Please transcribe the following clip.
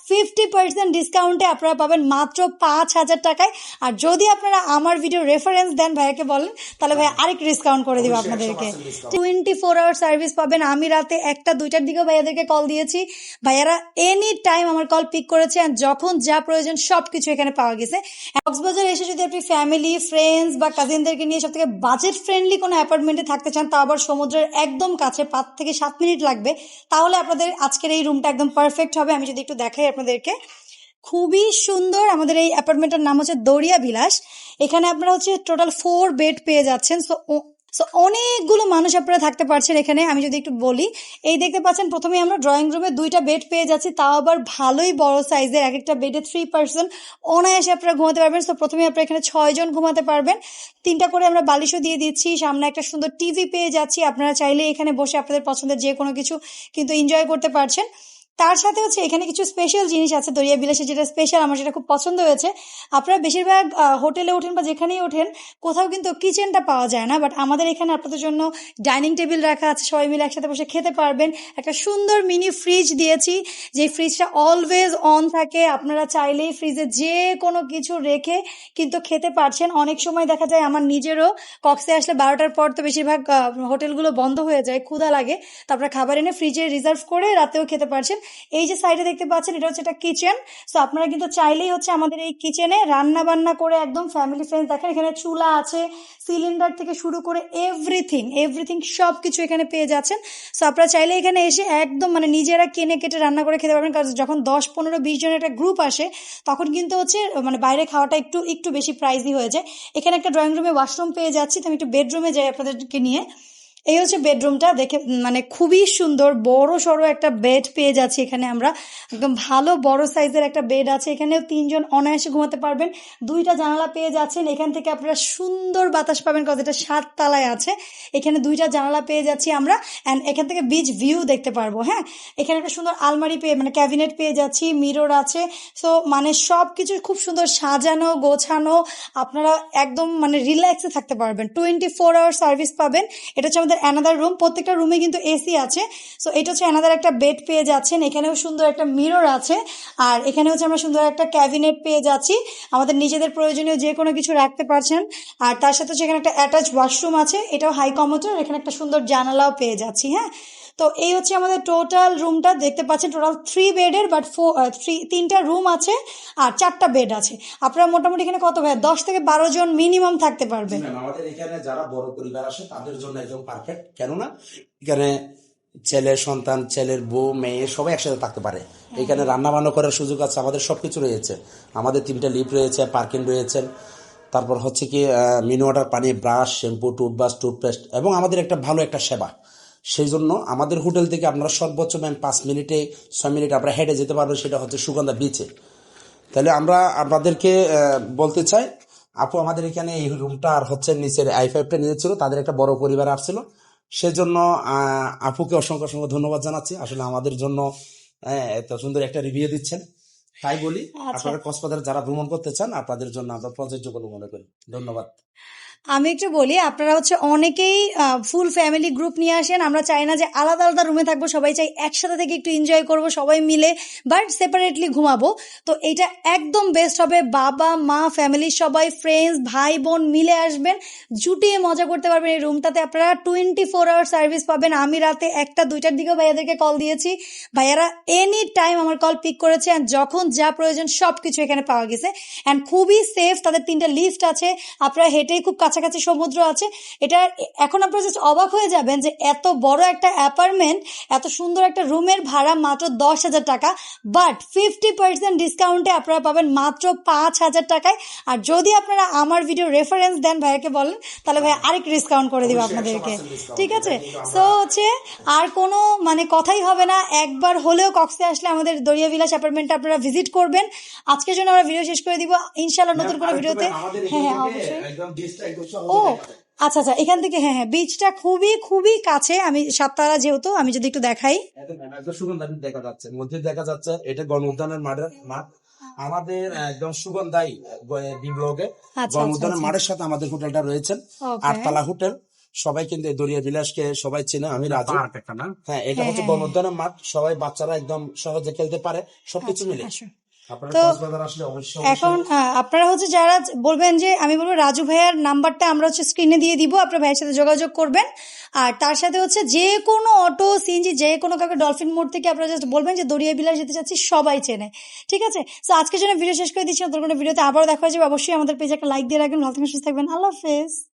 50% ডিসকাউন্টে আপনারা পাবেন মাত্র 5,000 টাকায়। আর যদি আপনারা আমার ভিডিও রেফারেন্স দেন ভাইয়াকে বলেন, তাহলে ভাইয়া আরেকটু ডিসকাউন্ট করে দিব আপনাদেরকে। 24 আওয়ার সার্ভিস পাবেন। আমি রাতে 1টা-2টার দিকেও ভাইয়াদেরকে কল দিয়েছি, ভাইয়ারা এনি টাইম আমার কল পিক করেছে। আর যখন যা প্রয়োজন সবকিছু এখানে পাওয়া গেছে। কক্সবাজার এসে যদি আপনি ফ্যামিলি, ফ্রেন্ডস বা কাজিনদেরকে নিয়ে সব থেকে বাজেট ফ্রেন্ডলি কোনো অ্যাপার্টমেন্টে থাকতে চান, তাও আবার সমুদ্রের একদম কাছে, 5 থেকে 7 মিনিট লাগবে, তাহলে আপনাদের আজকের এই রুমটা একদম পারফেক্ট হবে। আমি যদি একটু দেখাই আপনাদেরকে, খুবই সুন্দর। আমাদের এই অ্যাপার্টমেন্টের নাম হচ্ছে দরিয়া বিলাস। এখানে আপনারা হচ্ছে টোটাল 4 বেড পেয়ে যাচ্ছেন। সো অনেকগুলো মানুষ আপনারা থাকতে পারছেন এখানে। আমি যদি একটু বলি, এই দেখতে পাচ্ছেন প্রথমে আমরা ড্রয়িং রুমে 2টা বেড পেয়ে যাচ্ছি, তাও আবার ভালোই বড় সাইজের। এক একটা বেডে 3 পার্সন অনায়াসে আপনারা ঘুমাতে পারবেন। তো প্রথমে আপনারা এখানে 6 জন ঘুমাতে পারবেন। 3টা করে আমরা বালিশও দিয়ে দিচ্ছি। সামনে একটা সুন্দর টিভি পেয়ে যাচ্ছি। আপনারা চাইলে এখানে বসে আপনাদের পছন্দের যে কোনো কিছু কিন্তু এনজয় করতে পারছেন। তার সাথে হচ্ছে এখানে কিছু স্পেশাল জিনিস আছে দরিয়া বিলাসে, যেটা স্পেশাল, আমার যেটা খুব পছন্দ হয়েছে। আপনারা বেশিরভাগ হোটেলে ওঠেন বা যেখানেই ওঠেন, কোথাও কিন্তু কিচেনটা পাওয়া যায় না, বাট আমাদের এখানে আপনাদের জন্য ডাইনিং টেবিল রাখা আছে, সবাই মিলে একসাথে বসে খেতে পারবেন। একটা সুন্দর মিনি ফ্রিজ দিয়েছি, যে ফ্রিজটা অলওয়েজ অন থাকে। আপনারা চাইলেই ফ্রিজে যে কোনো কিছু রেখে কিন্তু খেতে পারছেন। অনেক সময় দেখা যায়, আমার নিজেরও কক্সে আসলে 12টার পর তো বেশিরভাগ হোটেলগুলো বন্ধ হয়ে যায়, ক্ষুধা লাগে, তারপরে খাবার এনে ফ্রিজে রিজার্ভ করে রাতেও খেতে পারছেন। এই যে সাইডে দেখতে পাচ্ছেন, এটা হচ্ছে একটা কিচেন। সো আপনারা কিন্তু চাইলেই হচ্ছে আমাদের এই কিচেনে রান্না বান্না করে একদম ফ্যামিলি ফ্রেন্ডস, দেখেন এখানে চুলা আছে, সিলিন্ডার থেকে শুরু করে এভরিথিং সবকিছু এখানে পেয়ে যাচ্ছেন। সো আপনারা চাইলে এখানে এসে একদম মানে নিজেরা কিনে কেটে রান্না করে খেতে পারবেন। কারণ যখন 10-15-20 জনের একটা গ্রুপ আসে, তখন কিন্তু হচ্ছে মানে বাইরে খাওয়াটা একটু বেশি প্রাইসই হয়ে যায়। এখানে একটা ড্রয়িং রুমে ওয়াশরুম পেয়ে যাচ্ছি। তো আমি একটু বেডরুমে যাই আপনাদেরকে নিয়ে। এই হচ্ছে বেডরুমটা, দেখে মানে খুবই সুন্দর, বড় সড়ো একটা বেড পেয়ে যাচ্ছি এখানে আমরা। একদম ভালো বড় সাইজের একটা বেড আছে। এখানেও 3 জন অনায়াসে ঘুমাতে পারবেন। 2টা জানালা পেয়ে যাচ্ছেন। এখান থেকে আপনারা সুন্দর বাতাস পাবেন, কারণ এটা 7 তলায় আছে। এখানে 2টা জানালা পেয়ে যাচ্ছি আমরা, অ্যান্ড এখান থেকে বিচ ভিউ দেখতে পারবো। হ্যাঁ, এখানে একটা সুন্দর আলমারি মানে ক্যাবিনেট পেয়ে যাচ্ছি, মিরর আছে। সো মানে সব কিছু খুব সুন্দর সাজানো গোছানো। আপনারা একদম মানে রিল্যাক্সে থাকতে পারবেন। 24 আওয়ার সার্ভিস পাবেন। এটা হচ্ছে আমাদের অ্যানাদার রুম। প্রত্যেকটা রুমে কিন্তু এসি আছে। সো এটা হচ্ছে অ্যানাদার একটা বেড পেয়ে যাচ্ছেন। এখানেও সুন্দর একটা মিরর আছে। আর এখানে হচ্ছে আমরা সুন্দর একটা ক্যাবিনেট পেয়ে যাচ্ছি, আমাদের নিজেদের প্রয়োজনীয় যে কোনো কিছু রাখতে পারছেন। আর তার সাথে হচ্ছে এখানে একটা অ্যাটাচ ওয়াশরুম আছে, এটাও হাই কমোডের। এখানে একটা সুন্দর জানালাও পেয়ে যাচ্ছি। হ্যাঁ, তো এই হচ্ছে আমাদের টোটাল রুমটা। দেখতে পাচ্ছেন টোটাল 3 বেডের, বাট 3টা রুম আছে আর 4টা বেড আছে। আপনারা মোটামুটি এখানে কত ভাই 10 থেকে 12 জন মিনিমাম থাকতে পারবেন। আমাদের এখানে যারা বড় পরিবার আসে তাদের জন্য একদম পারফেক্ট। কেননা এখানে ছেলে সন্তান, ছেলের বউ, মেয়ে সবাই একসাথে থাকতে পারে। এখানে রান্না বান্না করার সুযোগ আছে, আমাদের সবকিছু রয়েছে। আমাদের 3টা লিফট রয়েছে, পার্কিং রয়েছে। তারপর হচ্ছে কি মিনি ওয়াটার, পানি, ব্রাশ, শ্যাম্পু, টুথব্রাশ, টুথপেস্ট, এবং আমাদের একটা ভালো একটা সেবা। সেই জন্য আমাদের হোটেল থেকে আপনারা সর্বোচ্চ 5 মিনিটে 6 মিনিট আপনারা হেঁটে যেতে পারবেন, সেটা হচ্ছে সুগন্ধা বিচে। তাহলে আমরা আপনাদেরকে বলতে চাই, আপু আমাদের এখানে এই রুমটা আর হচ্ছে নিচের i5টা নিয়েছিল, তাদের একটা বড় পরিবার আসছিল। সেজন্য আপুকে অসংখ্য অসংখ্য ধন্যবাদ জানাচ্ছি। আসলে আমাদের জন্য এত সুন্দর একটা রিভিউ দিচ্ছেন। তাই বলি, আপনারা কক্সবাজার যারা ভ্রমণ করতে চান, আপনাদের জন্য আমরা প্রযোজ্য বলে মনে করি। ধন্যবাদ। আমি একটু বলি, আপনারা হচ্ছে অনেকেই ফুল ফ্যামিলি গ্রুপ নিয়ে আসেন। আমরা চাই না যে আলাদা আলাদা রুমে থাকবো, সবাই চাই একসাথে থেকে একটু এনজয় করব সবাই মিলে, বাট সেপারেটলি ঘুমাবো। তো এটা একদম বেস্ট হবে। বাবা মা ফ্যামিলির সবাই, ফ্রেন্ডস, ভাই বোন মিলে আসবেন, জুটিয়ে মজা করতে পারবেন। এই রুমটাতে আপনারা 24 আওয়ার সার্ভিস পাবেন। আমি রাতে 1টা-2টার দিকেও ভাইয়াদেরকে কল দিয়েছি, ভাইয়ারা এনি টাইম আমার কল পিক করেছে। অ্যান্ড যখন যা প্রয়োজন সবকিছু এখানে পাওয়া গেছে। অ্যান্ড খুবই সেফ, তাদের 3টা লিফট আছে, আপনারা হেঁটেই খুব কাছাকাছি সমুদ্র আছে। এটা এখন আপনারা জাস্ট অবাক হয়ে যাবেন যে এত বড় একটা অ্যাপার্টমেন্ট, এত সুন্দর একটা রুমের ভাড়া মাত্র 10,000 টাকা, বাট 50% ডিসকাউন্টে আপনারা পাবেন মাত্র 5,000 টাকায়। আর যদি আপনারা আমার ভিডিও রেফারেন্স দেন ভাইয়াকে বলেন, তাহলে ভাইয়া আরেকটু ডিসকাউন্ট করে দিব আপনাদেরকে। ঠিক আছে, সো হচ্ছে আর কোনো মানে কথাই হবে না। একবার হলেও কক্সে আসলে আমাদের দরিয়া বিলাস অ্যাপার্টমেন্টটা আপনারা ভিজিট করবেন। আজকের জন্য আমরা ভিডিও শেষ করে দিব, ইনশাআল্লাহ নতুন কোনো ভিডিওতে। হ্যাঁ অবশ্যই। ও আচ্ছা, এখান থেকে হ্যাঁ বিচটা খুবই কাছে। আমি 7 তলা যেহেতু, আমি যদি একটু দেখাই, সুগন্ধা দেখা যাচ্ছে, মধ্যে দেখা যাচ্ছে এটা গণ উদ্যানের মাঠ। আমাদের একদম সুগন্ধাই ব্লগে গণ উদ্যানের মাঠের সাথে আমাদের হোটেলটা রয়েছে, 8 তলা হোটেল। সবাই কিন্তু এই দরিয়া বিলাসকে সবাই চেনে, আমি রাজু। পার্ক একটা না? হ্যাঁ, এটা হচ্ছে গণউদ্যানের মাঠ, সবাই বাচ্চারা একদম সহজে খেলতে পারে, সবকিছু মিলে। আসো। আপনারা তো কক্সবাজার আসলে অবশ্যই এখন আপনারা হচ্ছে যারা বলবেন যে আমি বলবো রাজু ভাইয়ার নাম্বারটা আমরা হচ্ছে স্ক্রিনে দিয়ে দিব, আপনার ভাইয়ের সাথে যোগাযোগ করবেন। আর তার সাথে হচ্ছে যে কোনো অটো সিএনজি যে কোনো কাউকে ডলফিন মোড় থেকে আপনারা জাস্ট বলবেন যে দরিয়া বিলাস যেতে চাচ্ছি, সবাই চেনে। ঠিক আছে, তো আজকের জন্য ভিডিও শেষ করে দিচ্ছি, নতুন কোনো ভিডিওতে আবারও দেখা হয়ে যাবে। অবশ্যই আমাদের পেজে একটা লাইক দিয়ে রাখবেন। ভালো থাকবেন, সুস্থ থাকবেন। আল্লাহ হাফেজ।